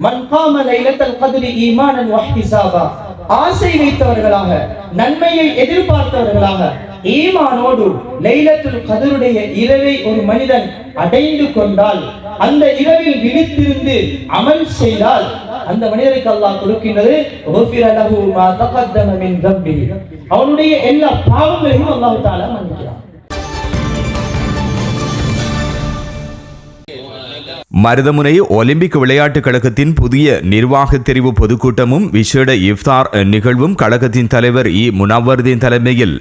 மன் காம லைலத்துல் கத்ரி ஈமானன் வஹ்திசாபா, ஆசை வைத்தவர்களாக, நன்மையை எதிர்பார்த்தவர்களாக, ஈமானோடு லைலத்துல் கத்ருடைய இரவை ஒரு மனிதன் அடைந்து கொண்டால், அந்த இரவில் விழித்திருந்து அமல் செய்தால், அந்த மனிதருக்கு அல்லாஹ் கொடுக்கின்றது குஃபிர லஹு மா தகத்தம மின் தம்பி, அவனுடைய எல்லா பாவங்களையும் அல்லாஹ் தஆலா மன்னிக்கிறான். மருதமுனை ஒலிம்பிக் விளையாட்டுக் கழகத்தின் புதிய நிர்வாக தெரிவு பொதுக்கூட்டமும் விசேட இஃப்தார் நிகழ்வும் கழகத்தின் தலைவர் முனவ்வர்தீன் தலைமையில்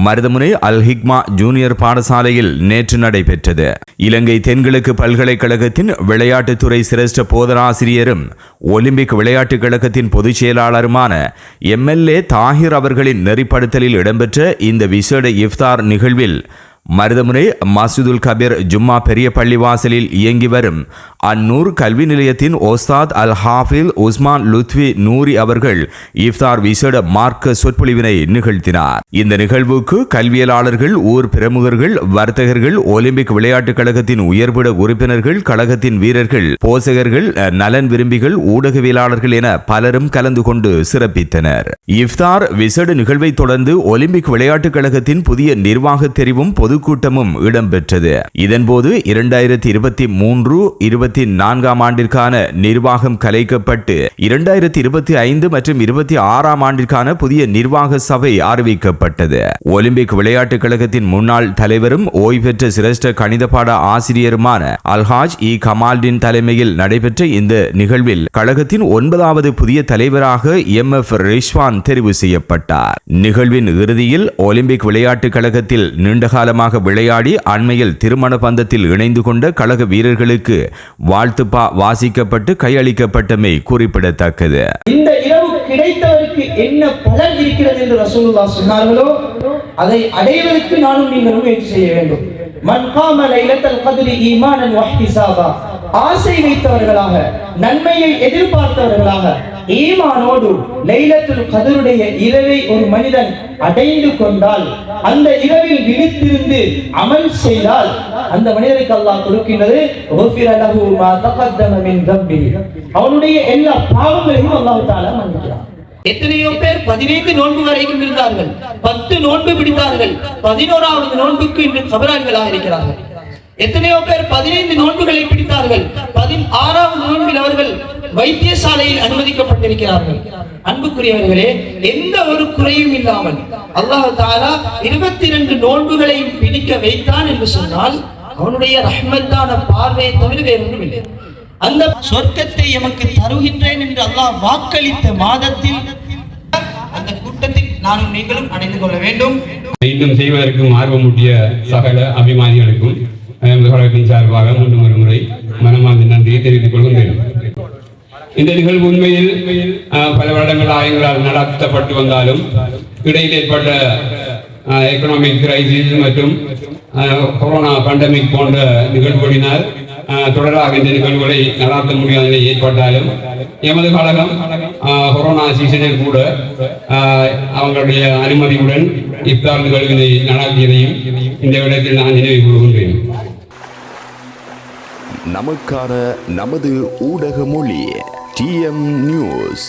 மருதமுனை அல் ஹிக்மா ஜூனியர் பாடசாலையில் நேற்று நடைபெற்றது. இலங்கை தென்கிழக்கு பல்கலைக்கழகத்தின் விளையாட்டுத்துறை சிரேஷ்ட போதனாசிரியரும் ஒலிம்பிக் விளையாட்டுக் கழகத்தின் பொதுச் செயலாளருமான MLA தாஹிர் அவர்களின் நெறிப்படுத்தலில் இடம்பெற்ற இந்த விசேட இஃப்தார் நிகழ்வில் மருதமுனை மஸ்ஜிதுல் கபீர் ஜும்மா பெரிய பள்ளிவாசலில் இயங்கி வரும் அந்நூர் கல்வி நிலையத்தின் ஓஸ்தாத் அல் ஹாஃபில் உஸ்மான் லுத்வி நூரி அவர்கள் இஃப்தார் விசேட மார்க்க சொற்பொழிவினை நிகழ்த்தினார். இந்த நிகழ்வுக்கு கல்வியலாளர்கள், ஊர் பிரமுகர்கள், வர்த்தகர்கள், ஒலிம்பிக் விளையாட்டுக் கழகத்தின் உயர்பட உறுப்பினர்கள், கழகத்தின் வீரர்கள், போசகர்கள், நலன் விரும்பிகள், ஊடகவியலாளர்கள் என பலரும் கலந்து கொண்டு சிறப்பித்தனர். இஃப்தார் விசேட நிகழ்வை தொடர்ந்து ஒலிம்பிக் விளையாட்டுக் கழகத்தின் புதிய நிர்வாக தெரிவும் பொதுக்கூட்டமும் இடம்பெற்றது. இதன்போது 2023-24 ஆண்டிற்கான நிர்வாகம் கலைக்கப்பட்டு 2025 மற்றும் 26 ஆண்டிற்கான புதிய நிர்வாக சபை அறிவிக்கப்பட்டது. ஒலிம்பிக் விளையாட்டுக் கழகத்தின் முன்னாள் தலைவரும் ஓய்வு பெற்ற சிரேஷ்ட கணித பாட ஆசிரியருமான அல்ஹாஜ் கமால்டின் தலைமையில் நடைபெற்ற இந்த நிகழ்வில் கழகத்தின் 9வது புதிய தலைவராக MF ரிஷ்வான் தெரிவு செய்யப்பட்டார். நிகழ்வின் இறுதியில் ஒலிம்பிக் விளையாட்டுக் கழகத்தில் நீண்டகாலமாக விளையாடி அண்மையில் திருமண பந்தத்தில் இணைந்து கொண்ட கழக வீரர்களுக்கு வாழ்த்துப்பா வாசிக்கப்பட்டு கையளிக்கப்பட்டமை குறிப்பிடத்தக்கது. இந்த இரவு கிடைத்தவருக்கு என்ன பலன் இருக்கிறது என்று ரசூலுல்லாஹ் சொன்னார்களோ அதை அடைவதற்கு நானும் நீங்களும் முயற்சி செய்ய வேண்டும். மன் காம லைலத்துல் கத்ரி ஈமானன் வஹ்திசாபா, ஆசை வைத்தவர்களாக, நன்மையை எதிர்பார்த்தவர்களாக, ஈமானோடு லைலத்துல் கத்ருடைய இரவை ஒரு மனிதன் அடைந்து கொண்டால், அந்த இரவில் விழித்திருந்து அமல் செய்தால், அந்த மனிதருக்கு அல்லாஹ் கொடுக்கின்றது குஃபிர லஹு மா தகத்தம மின் தம்பி, அவனுடைய எல்லா பாவங்களையும் அல்லாஹ் தஆலா மன்னிக்கிறான். எத்தனையோ பேர் 15 நோன்பு வரைக்கும் இருந்தார்கள், 10 நோன்பு பிடித்தார்கள், 11வது நோன்புக்கு இன்று கபராளிகளாக இருக்கிறார்கள். எத்தனையோ பேர் 15 நோன்புகளை பிடித்தார்கள், 16வது நோன்பில் அவர்கள் வைத்தியசாலையில் அனுமதிக்கப்பட்டிருக்கிறார்கள். அன்புக்குரியவர்களே, எந்த ஒரு குறையும் இல்லாமல் அல்லாஹ் தஆலா 22 நோன்புகளையும் பிடிக்க வைத்தான் என்று சொன்னால் அவனுடைய ரஹ்மத்தான பார்வையை தவிர வேறொன்றும் இல்லை. அந்த சொர்க்கத்தை எமக்கு தருகின்றேன் என்று அல்லாஹ் வாக்களித்த மாதத்தில் அந்த கூட்டத்தில் நானும் நீங்களும் அடைந்து கொள்ள வேண்டும். இன்னும் செய்வதற்கும் ஆர்வமூட்டிய சகல அபிமானிகளுக்கும் சார்பாக மீண்டும் ஒரு முறை மனமார்ந்த நன்றியை தெரிவித்துக் கொள்கின்றேன். இந்த நிகழ்வு உண்மையில் பல வருடங்கள் ஆயங்களால் நடத்தப்பட்டு வந்தாலும் இடையில் ஏற்பட்ட எக்கனாமிக் கிரைசிஸ் மற்றும் கொரோனா பேண்டமிக் போன்ற நிகழ்வுகளினால் தொடராக இந்த நிகழ்வுகளை நடாத்த முடியாத நிலை ஏற்பட்டாலும் எமது கழகம் கொரோனா சீசனில் கூட அவங்களுடைய அனுமதியுடன் இஃப்தார் நிகழ்வினை நடாத்தியதையும் இந்த இடத்தில் நான் நினைவு கூறுகின்றேன். நமக்கான நமது ஊடக மொழி TM நியூஸ்.